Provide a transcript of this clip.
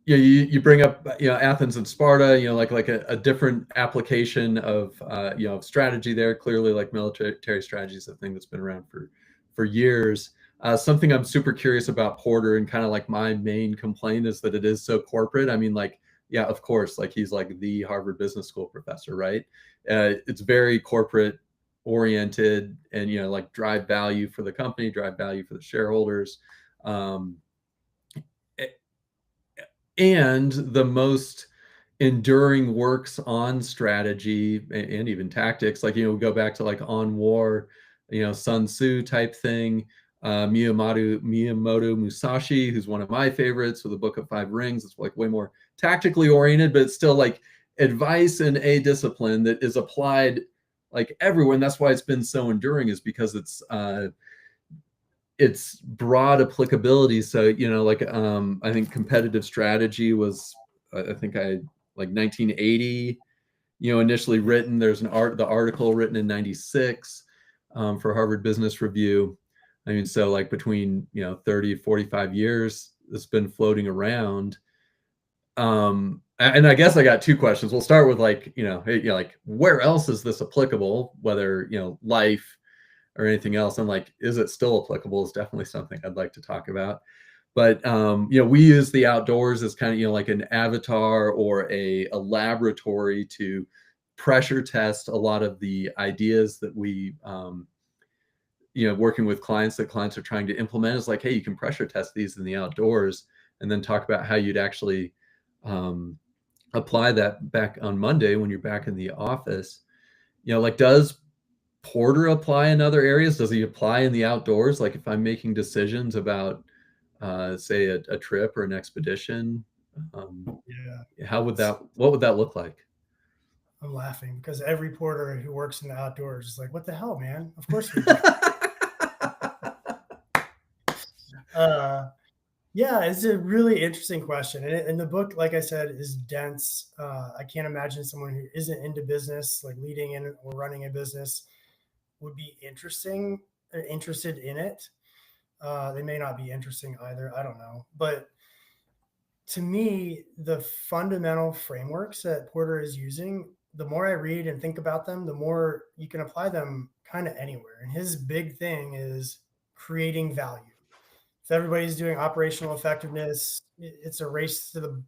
you bring up Athens and Sparta, like a different application of of strategy there. Clearly, like military strategy is a thing that's been around for years. Something I'm super curious about Porter, and kind of like my main complaint, is that it is so corporate. I mean, like, yeah, of course, like he's like the Harvard Business School professor, right? It's very corporate oriented, and like drive value for the company, drive value for the shareholders. Um, and the most enduring works on strategy and even tactics, like we go back to like On War, Sun Tzu type thing. Miyamoto Musashi, who's one of my favorites, with the Book of Five Rings. It's like way more tactically oriented, but it's still like advice in a discipline that is applied like everywhere. And that's why it's been so enduring, is because it's broad applicability. So like I think competitive strategy was, I think, like 1980 initially written. There's the article written in 96 for Harvard Business Review. I mean, so like between 30 45 years it's been floating around. And I guess I got two questions. We'll start with like like where else is this applicable, whether life or anything else. And like, is it still applicable, is definitely something I'd like to talk about. But we use the outdoors as kind of like an avatar or a laboratory to pressure test a lot of the ideas that we working with clients, that clients are trying to implement. Is like, hey, you can pressure test these in the outdoors, and then talk about how you'd actually apply that back on Monday when you're back in the office. Like, does Porter apply in other areas? Does he apply in the outdoors? Like if I'm making decisions about, say, a trip or an expedition, Yeah. what would that look like? I'm laughing because every porter who works in the outdoors is like, "What the hell, man? Of course we do." uh, yeah, it's a really interesting question, and the book, like I said, is dense. I can't imagine someone who isn't into business, like leading in or running a business, would be interested in it. They may not be interesting either. I don't know, but to me, the fundamental frameworks that Porter is using, the more I read and think about them, the more you can apply them kind of anywhere. And his big thing is creating value. If everybody's doing operational effectiveness, it's a race to the